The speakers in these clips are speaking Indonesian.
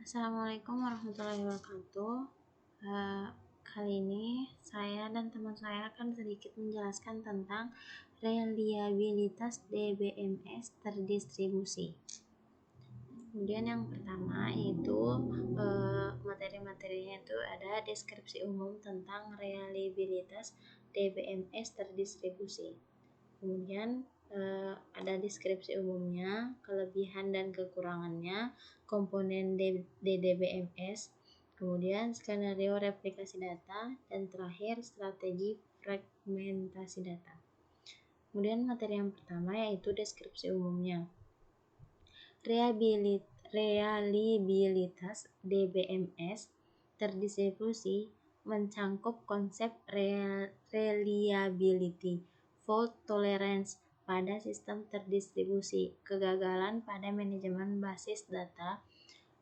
Assalamualaikum warahmatullahi wabarakatuh. Kali ini saya dan teman saya akan sedikit menjelaskan tentang reliabilitas DBMS terdistribusi. Kemudian yang pertama yaitu materi-materinya itu ada deskripsi umum tentang reliabilitas DBMS terdistribusi. Kemudian ada deskripsi umumnya, kelebihan dan kekurangannya, komponen DDBMS, kemudian skenario replikasi data, dan terakhir strategi fragmentasi data. Kemudian materi yang pertama yaitu deskripsi umumnya. Reliabilitas DBMS terdistribusi mencangkup konsep reliability, fault tolerance pada sistem terdistribusi, kegagalan pada manajemen basis data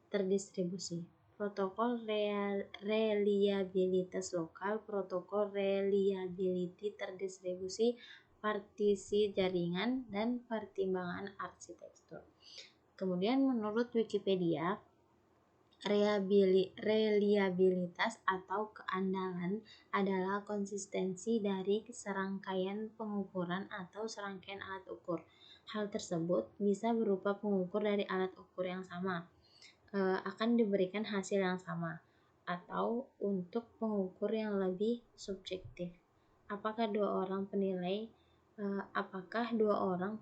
terdistribusi, protokol reliabilitas lokal, protokol reliability terdistribusi, partisi jaringan, dan pertimbangan arsitektur. Kemudian menurut Wikipedia, reliabilitas atau keandalan adalah konsistensi dari serangkaian pengukuran atau serangkaian alat ukur. Hal tersebut bisa berupa pengukur dari alat ukur yang sama, akan diberikan hasil yang sama, atau untuk pengukur yang lebih subjektif. Apakah dua orang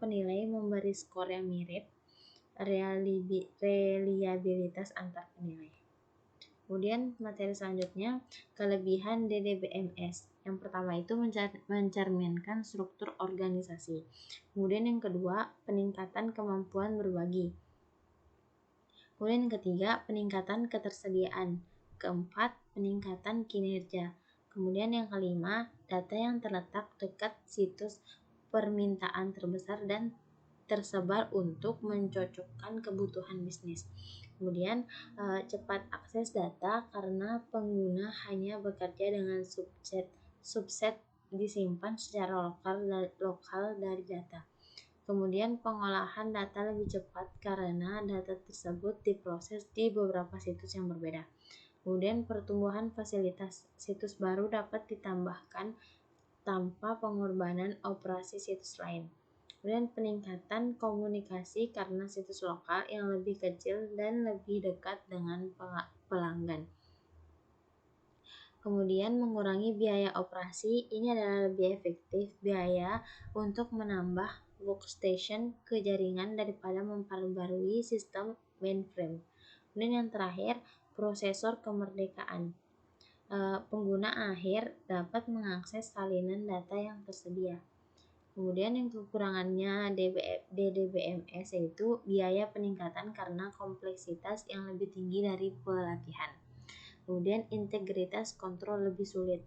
penilai memberi skor yang mirip? Reliabilitas antar penilai. Kemudian materi selanjutnya, kelebihan DDBMS. Yang pertama itu mencerminkan struktur organisasi. Kemudian yang kedua, peningkatan kemampuan berbagi. Kemudian yang ketiga, peningkatan ketersediaan. Keempat, peningkatan kinerja. Kemudian yang kelima, data yang terletak dekat situs permintaan terbesar dan tersebar untuk mencocokkan kebutuhan bisnis. Kemudian cepat akses data karena pengguna hanya bekerja dengan subset disimpan secara lokal dari data. Kemudian pengolahan data lebih cepat karena data tersebut diproses di beberapa situs yang berbeda. Kemudian pertumbuhan fasilitas situs baru dapat ditambahkan tanpa pengorbanan operasi situs lain. Kemudian peningkatan komunikasi karena situs lokal yang lebih kecil dan lebih dekat dengan pelanggan. Kemudian mengurangi biaya operasi, ini adalah lebih efektif biaya untuk menambah workstation ke jaringan daripada memperbarui sistem mainframe. Kemudian yang terakhir, prosesor kemerdekaan. Pengguna akhir dapat mengakses salinan data yang tersedia. Kemudian yang kekurangannya DDBMS yaitu biaya peningkatan karena kompleksitas yang lebih tinggi dari pelatihan. Kemudian integritas kontrol lebih sulit.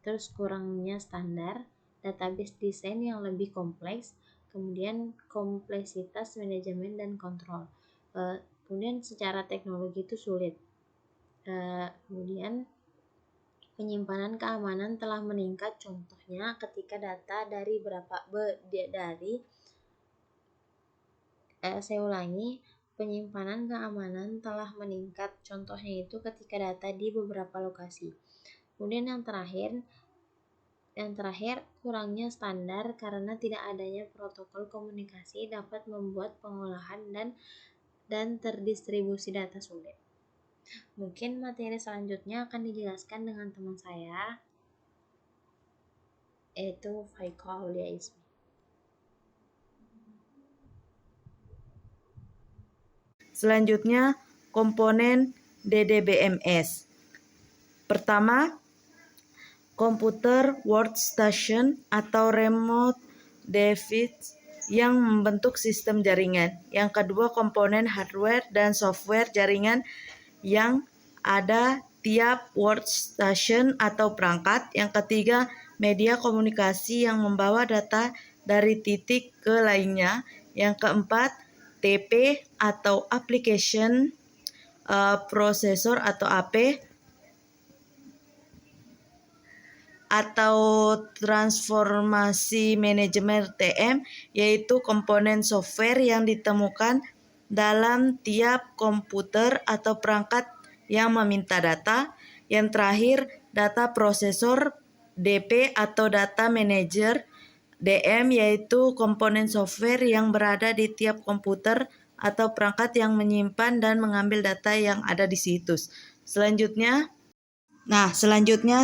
Terus kurangnya standar, database desain yang lebih kompleks, kemudian kompleksitas manajemen dan kontrol. Kemudian secara teknologi itu sulit. Kemudian penyimpanan keamanan telah meningkat, contohnya ketika data penyimpanan keamanan telah meningkat, contohnya itu ketika data di beberapa lokasi. Kemudian yang terakhir kurangnya standar karena tidak adanya protokol komunikasi dapat membuat pengolahan dan terdistribusi data sulit. Mungkin materi selanjutnya akan dijelaskan dengan teman saya, yaitu Faiko Aulia Ismi. Selanjutnya, komponen DDBMS. Pertama, komputer workstation atau remote device yang membentuk sistem jaringan. Yang kedua, komponen hardware dan software jaringan yang ada tiap workstation atau perangkat. Yang ketiga, media komunikasi yang membawa data dari titik ke lainnya. Yang keempat, TP atau application processor atau AP, atau transformasi manajemen TM, yaitu komponen software yang ditemukan dalam tiap komputer atau perangkat yang meminta data. Yang terakhir, data prosesor DP atau data manager DM, yaitu komponen software yang berada di tiap komputer atau perangkat yang menyimpan dan mengambil data yang ada di situs. Selanjutnya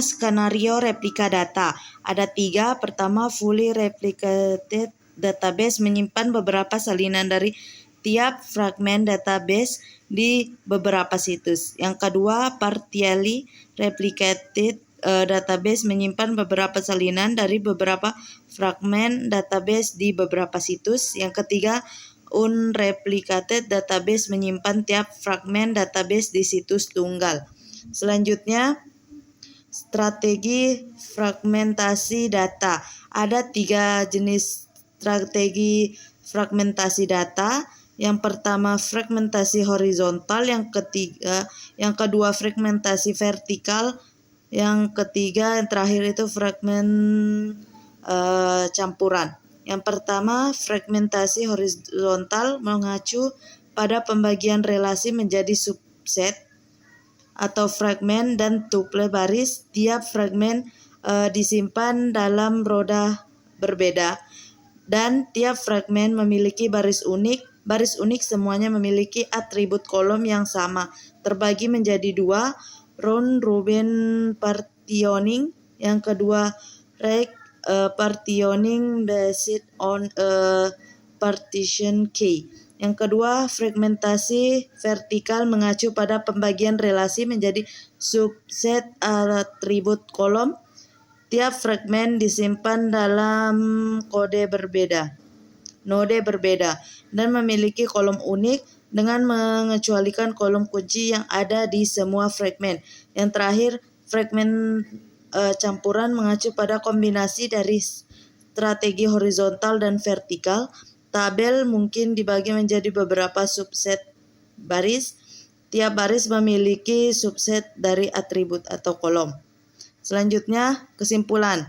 skenario replika data. Ada 3. Pertama, fully replicated database menyimpan beberapa salinan dari tiap fragmen database di beberapa situs. Yang kedua, partially replicated database menyimpan beberapa salinan dari beberapa fragmen database di beberapa situs. Yang ketiga, unreplicated database menyimpan tiap fragmen database di situs tunggal. Selanjutnya, strategi fragmentasi data. Ada 3 jenis strategi fragmentasi data. Yang pertama, fragmentasi horizontal. Yang kedua, fragmentasi vertikal. Yang ketiga, yang terakhir itu fragmen campuran. Yang pertama, fragmentasi horizontal mengacu pada pembagian relasi menjadi subset atau fragmen dan tuple baris. Tiap fragmen disimpan dalam roda berbeda dan tiap fragmen memiliki baris unik. Baris unik semuanya memiliki atribut kolom yang sama, terbagi menjadi 2, round-robin partitioning. Yang kedua, partitioning based on a partition key. Yang kedua, fragmentasi vertikal mengacu pada pembagian relasi menjadi subset atribut kolom. Tiap fragmen disimpan dalam node berbeda dan memiliki kolom unik dengan mengecualikan kolom kunci yang ada di semua fragmen. Yang terakhir, fragmen campuran mengacu pada kombinasi dari strategi horizontal dan vertikal. Tabel mungkin dibagi menjadi beberapa subset baris. Tiap baris memiliki subset dari atribut atau kolom. Selanjutnya, kesimpulan.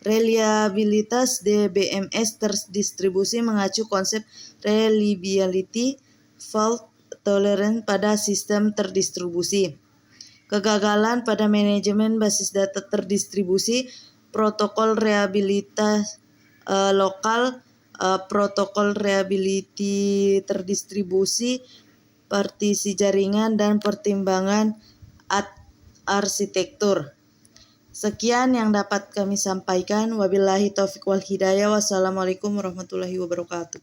Reliabilitas DBMS terdistribusi mengacu konsep reliability fault tolerance pada sistem terdistribusi. Kegagalan pada manajemen basis data terdistribusi, protokol reliabilitas lokal, protokol reliability terdistribusi, partisi jaringan, dan pertimbangan arsitektur. Sekian yang dapat kami sampaikan. Wabillahi taufiq wal hidayah. Wassalamualaikum warahmatullahi wabarakatuh.